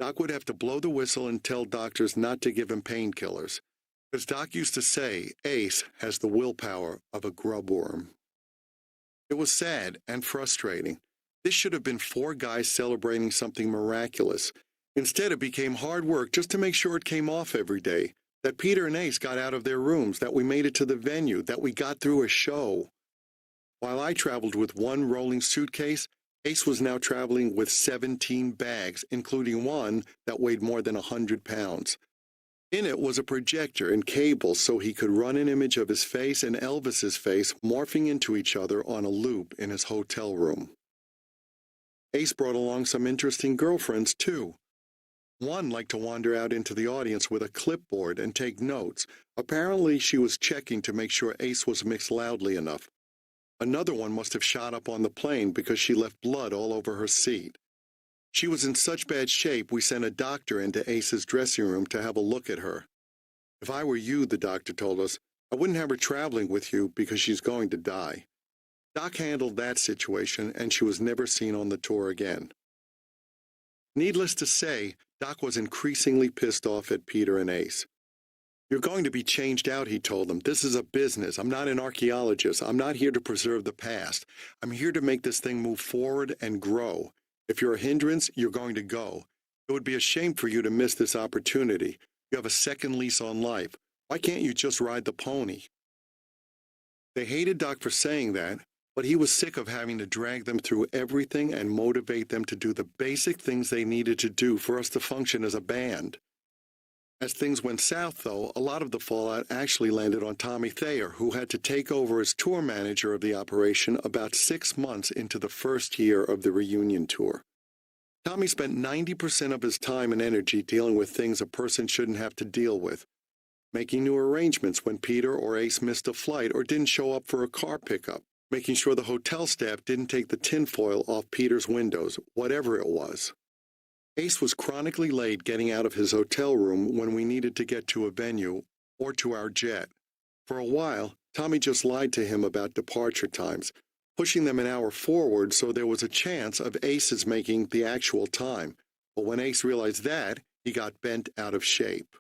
Doc would have to blow the whistle and tell doctors not to give him painkillers. Because Doc used to say, Ace has the willpower of a grubworm. It was sad and frustrating. This should have been 4 guys celebrating something miraculous. Instead, it became hard work just to make sure it came off every day, that Peter and Ace got out of their rooms, that we made it to the venue, that we got through a show. While I traveled with 1 rolling suitcase, Ace was now traveling with 17 bags, including one that weighed more than 100 pounds. In it was a projector and cables so he could run an image of his face and Elvis's face morphing into each other on a loop in his hotel room. Ace brought along some interesting girlfriends, too. One liked to wander out into the audience with a clipboard and take notes. Apparently, she was checking to make sure Ace was mixed loudly enough. Another one must have shot up on the plane because she left blood all over her seat. She was in such bad shape, we sent a doctor into Ace's dressing room to have a look at her. If I were you, the doctor told us, I wouldn't have her traveling with you because she's going to die. Doc handled that situation, and she was never seen on the tour again. Needless to say, Doc was increasingly pissed off at Peter and Ace. You're going to be changed out, he told them. This is a business. I'm not an archaeologist. I'm not here to preserve the past. I'm here to make this thing move forward and grow. If you're a hindrance, you're going to go. It would be a shame for you to miss this opportunity. You have a second lease on life. Why can't you just ride the pony? They hated Doc for saying that, but he was sick of having to drag them through everything and motivate them to do the basic things they needed to do for us to function as a band. As things went south, though, a lot of the fallout actually landed on Tommy Thayer, who had to take over as tour manager of the operation about 6 months into the first year of the reunion tour. Tommy spent 90% of his time and energy dealing with things a person shouldn't have to deal with, making new arrangements when Peter or Ace missed a flight or didn't show up for a car pickup, making sure the hotel staff didn't take the tinfoil off Peter's windows, whatever it was. Ace was chronically late getting out of his hotel room when we needed to get to a venue or to our jet. For a while, Tommy just lied to him about departure times, pushing them an hour forward so there was a chance of Ace's making the actual time. But when Ace realized that, he got bent out of shape.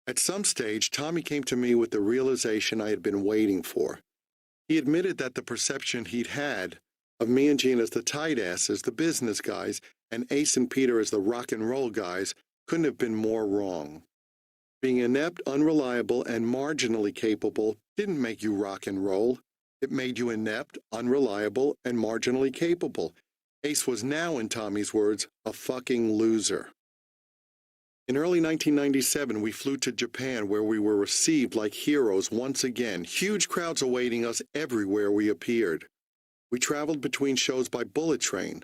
At some stage, Tommy came to me with the realization I had been waiting for. He admitted that the perception he'd had of me and Gene as the tight asses, the business guys, and Ace and Peter as the rock and roll guys couldn't have been more wrong. Being inept, unreliable, and marginally capable didn't make you rock and roll. It made you inept, unreliable, and marginally capable. Ace was now, in Tommy's words, a fucking loser. In early 1997, we flew to Japan, where we were received like heroes once again, huge crowds awaiting us everywhere we appeared. We traveled between shows by bullet train.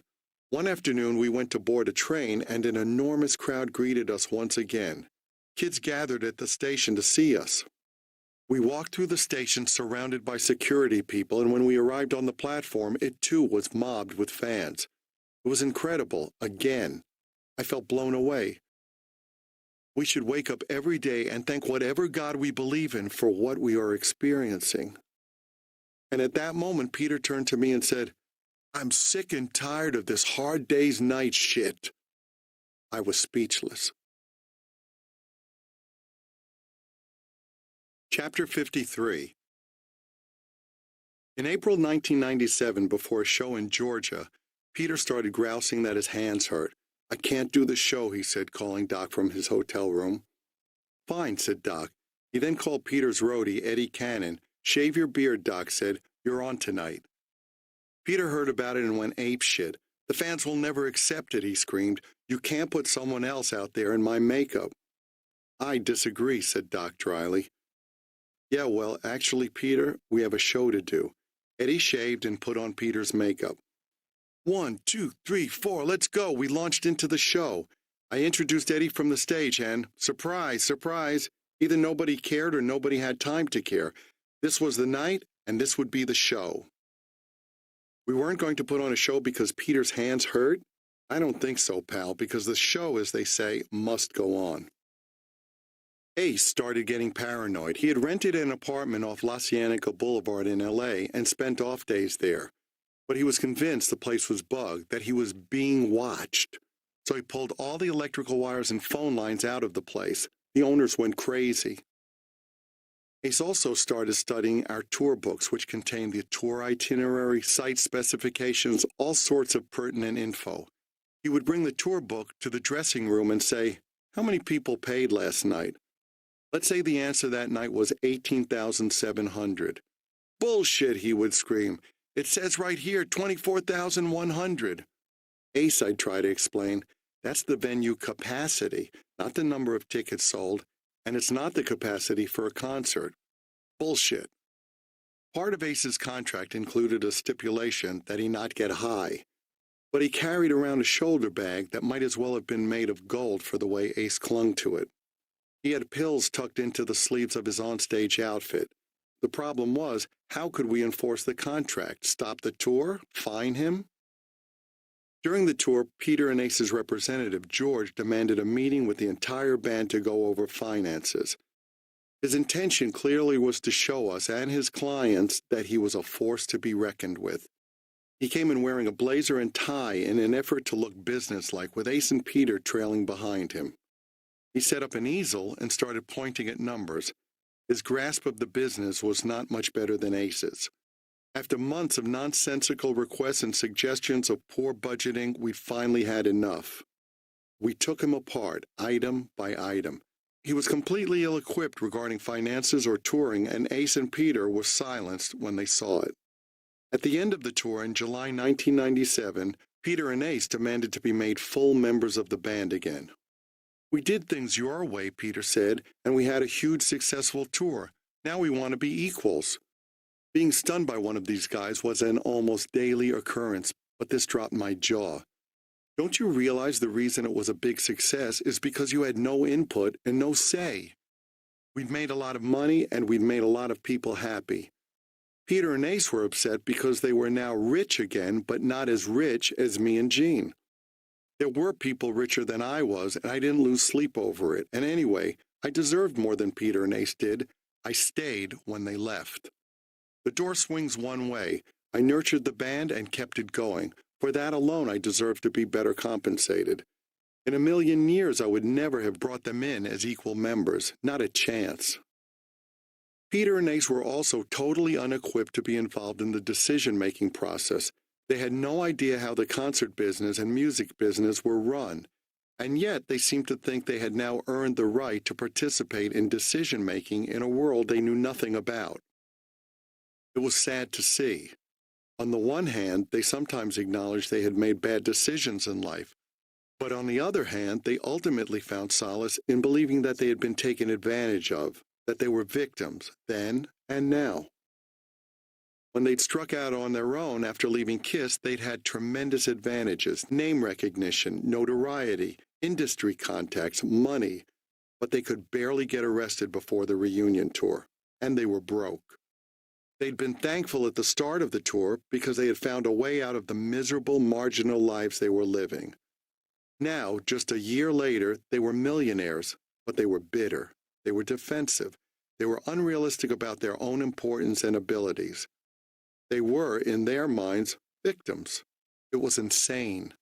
One afternoon, we went to board a train, and an enormous crowd greeted us once again. Kids gathered at the station to see us. We walked through the station surrounded by security people, and when we arrived on the platform, it too was mobbed with fans. It was incredible, again. I felt blown away. We should wake up every day and thank whatever God we believe in for what we are experiencing. And at that moment, Peter turned to me and said, I'm sick and tired of this hard days night shit. I was speechless. Chapter 53. In April 1997, before a show in Georgia, Peter started grousing that his hands hurt. I can't do the show, he said, calling Doc from his hotel room. Fine, said Doc. He then called Peter's roadie, Eddie Cannon. Shave your beard, Doc said. You're on tonight. Peter heard about it and went apeshit. The fans will never accept it, he screamed. You can't put someone else out there in my makeup. I disagree, said Doc dryly. Yeah, well, actually, Peter, we have a show to do. Eddie shaved and put on Peter's makeup. 1, 2, 3, 4, let's go. We launched into the show. I introduced Eddie from the stage and, surprise, surprise, either nobody cared or nobody had time to care. This was the night, and this would be the show. We weren't going to put on a show because Peter's hands hurt? I don't think so, pal, because the show, as they say, must go on. Ace started getting paranoid. He had rented an apartment off La Cienega Boulevard in L.A. and spent off days there. But he was convinced the place was bugged, that he was being watched. So he pulled all the electrical wires and phone lines out of the place. The owners went crazy. Ace also started studying our tour books, which contained the tour itinerary, site specifications, all sorts of pertinent info. He would bring the tour book to the dressing room and say, "How many people paid last night?" Let's say the answer that night was 18,700. "Bullshit," he would scream. "It says right here 24,100. "Ace," I'd try to explain, "that's the venue capacity, not the number of tickets sold, and it's not the capacity for a concert." "Bullshit." Part of Ace's contract included a stipulation that he not get high, but he carried around a shoulder bag that might as well have been made of gold for the way Ace clung to it. He had pills tucked into the sleeves of his onstage outfit. The problem was, how could we enforce the contract? Stop the tour? Fine him? During the tour, Peter and Ace's representative, George, demanded a meeting with the entire band to go over finances. His intention clearly was to show us and his clients that he was a force to be reckoned with. He came in wearing a blazer and tie in an effort to look businesslike, with Ace and Peter trailing behind him. He set up an easel and started pointing at numbers. His grasp of the business was not much better than Ace's. After months of nonsensical requests and suggestions of poor budgeting, we finally had enough. We took him apart, item by item. He was completely ill-equipped regarding finances or touring, and Ace and Peter were silenced when they saw it. At the end of the tour in July 1997, Peter and Ace demanded to be made full members of the band again. "We did things your way," Peter said, "and we had a huge successful tour. Now we want to be equals." Being stunned by one of these guys was an almost daily occurrence, but this dropped my jaw. "Don't you realize the reason it was a big success is because you had no input and no say? We'd made a lot of money and we'd made a lot of people happy." Peter and Ace were upset because they were now rich again, but not as rich as me and Gene. There were people richer than I was, and I didn't lose sleep over it. And anyway, I deserved more than Peter and Ace did. I stayed when they left. The door swings one way. I nurtured the band and kept it going. For that alone, I deserved to be better compensated. In a million years, I would never have brought them in as equal members. Not a chance. Peter and Ace were also totally unequipped to be involved in the decision-making process. They had no idea how the concert business and music business were run, and yet they seemed to think they had now earned the right to participate in decision-making in a world they knew nothing about. It was sad to see. On the one hand, they sometimes acknowledged they had made bad decisions in life, but on the other hand, they ultimately found solace in believing that they had been taken advantage of, that they were victims, then and now. When they'd struck out on their own after leaving KISS, they'd had tremendous advantages: name recognition, notoriety, industry contacts, money, but they could barely get arrested before the reunion tour, and they were broke. They'd been thankful at the start of the tour because they had found a way out of the miserable, marginal lives they were living. Now, just a year later, they were millionaires, but they were bitter. They were defensive. They were unrealistic about their own importance and abilities. They were, in their minds, victims. It was insane.